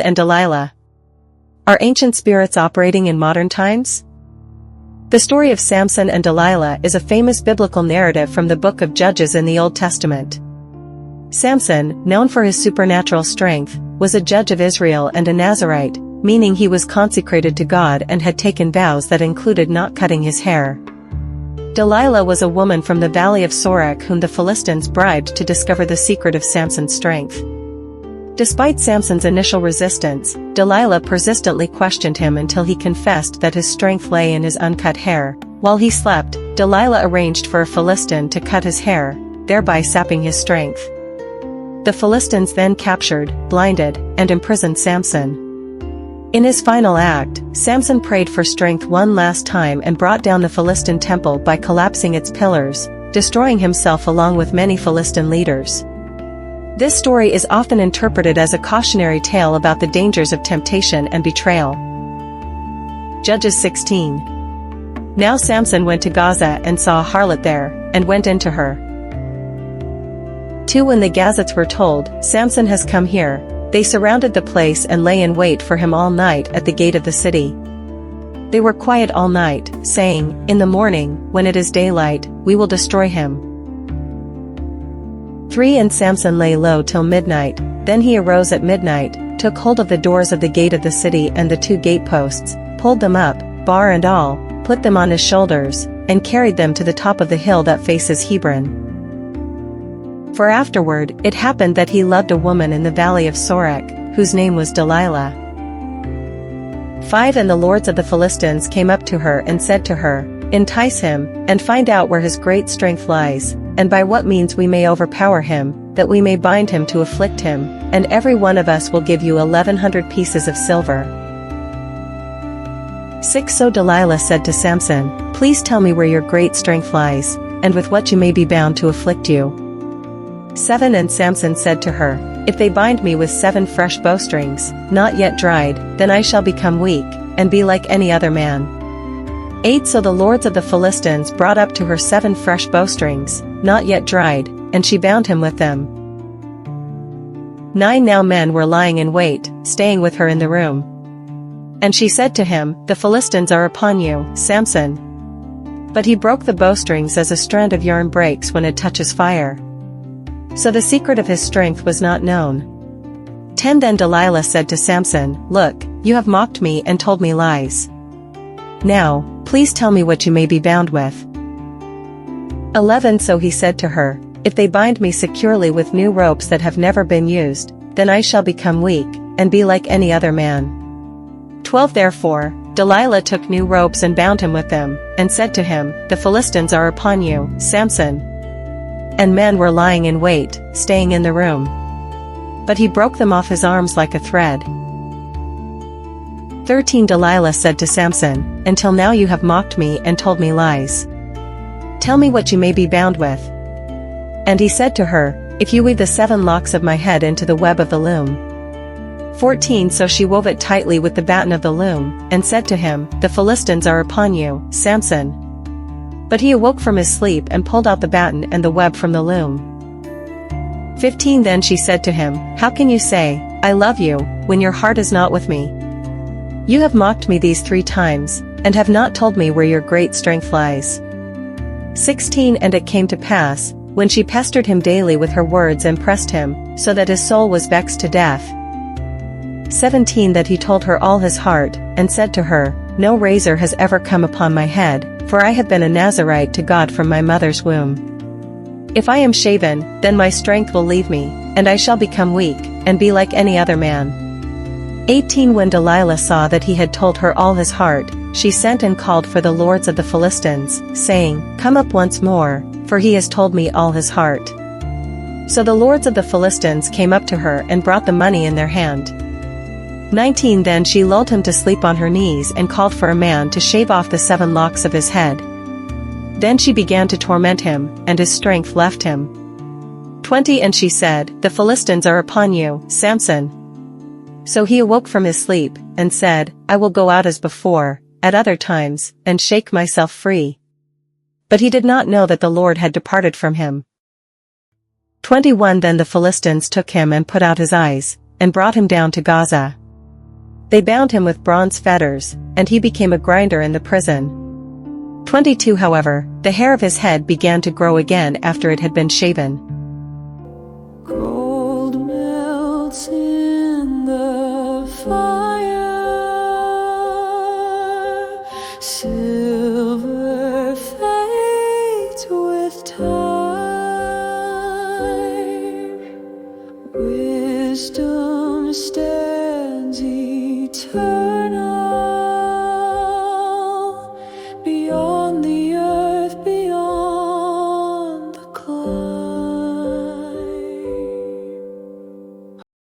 and Delilah. Are ancient spirits operating in modern times? The story of Samson and Delilah is a famous biblical narrative from the book of Judges in the Old Testament. Samson, known for his supernatural strength, was a judge of Israel and a Nazirite, meaning he was consecrated to God and had taken vows that included not cutting his hair. Delilah was a woman from the valley of Sorek whom the Philistines bribed to discover the secret of Samson's strength. Despite Samson's initial resistance, Delilah persistently questioned him until he confessed that his strength lay in his uncut hair. While he slept, Delilah arranged for a Philistine to cut his hair, thereby sapping his strength. The Philistines then captured, blinded, and imprisoned Samson. In his final act, Samson prayed for strength one last time and brought down the Philistine temple by collapsing its pillars, destroying himself along with many Philistine leaders. This story is often interpreted as a cautionary tale about the dangers of temptation and betrayal. Judges 16. Now Samson went to Gaza and saw a harlot there, and went into her. 2. When the Gazites were told, "Samson has come here," they surrounded the place and lay in wait for him all night at the gate of the city. They were quiet all night, saying, "In the morning, when it is daylight, we will destroy him." 3. And Samson lay low till midnight, then he arose at midnight, took hold of the doors of the gate of the city and the 2 gateposts, pulled them up, bar and all, put them on his shoulders, and carried them to the top of the hill that faces Hebron. For afterward, it happened that he loved a woman in the valley of Sorek, whose name was Delilah. 5. And the lords of the Philistines came up to her and said to her, "Entice him, and find out where his great strength lies, and by what means we may overpower him, that we may bind him to afflict him, and every one of us will give you 1,100 pieces of silver." 6. So Delilah said to Samson, "Please tell me where your great strength lies, and with what you may be bound to afflict you." 7. And Samson said to her, "If they bind me with 7 fresh bowstrings, not yet dried, then I shall become weak, and be like any other man." 8. So the lords of the Philistines brought up to her 7 fresh bowstrings, not yet dried, and she bound him with them. 9. Now men were lying in wait, staying with her in the room. And she said to him, "The Philistines are upon you, Samson." But he broke the bowstrings as a strand of yarn breaks when it touches fire. So the secret of his strength was not known. 10. Then Delilah said to Samson, "Look, you have mocked me and told me lies. Now, please tell me what you may be bound with." 11. So he said to her, "If they bind me securely with new ropes that have never been used, then I shall become weak, and be like any other man." 12. Therefore, Delilah took new ropes and bound him with them, and said to him, "The Philistines are upon you, Samson." And men were lying in wait, staying in the room. But he broke them off his arms like a thread. 13. Delilah said to Samson, "Until now you have mocked me and told me lies. Tell me what you may be bound with." And he said to her, "If you weave the 7 locks of my head into the web of the loom." 14. So she wove it tightly with the batten of the loom, and said to him, "The Philistines are upon you, Samson." But he awoke from his sleep and pulled out the batten and the web from the loom. 15. Then she said to him, "How can you say, 'I love you,' when your heart is not with me? You have mocked me these 3 times, and have not told me where your great strength lies." 16. And it came to pass, when she pestered him daily with her words and pressed him, so that his soul was vexed to death. 17. That he told her all his heart, and said to her, "No razor has ever come upon my head, for I have been a Nazirite to God from my mother's womb. If I am shaven, then my strength will leave me, and I shall become weak, and be like any other man." 18. When Delilah saw that he had told her all his heart, she sent and called for the lords of the Philistines, saying, "Come up once more, for he has told me all his heart." So the lords of the Philistines came up to her and brought the money in their hand. 19. Then she lulled him to sleep on her knees and called for a man to shave off the 7 locks of his head. Then she began to torment him, and his strength left him. 20. And she said, "The Philistines are upon you, Samson." So he awoke from his sleep, and said, "I will go out as before, at other times, and shake myself free." But he did not know that the Lord had departed from him. 21. Then the Philistines took him and put out his eyes, and brought him down to Gaza. They bound him with bronze fetters, and he became a grinder in the prison. 22 However, the hair of his head began to grow again after it had been shaven.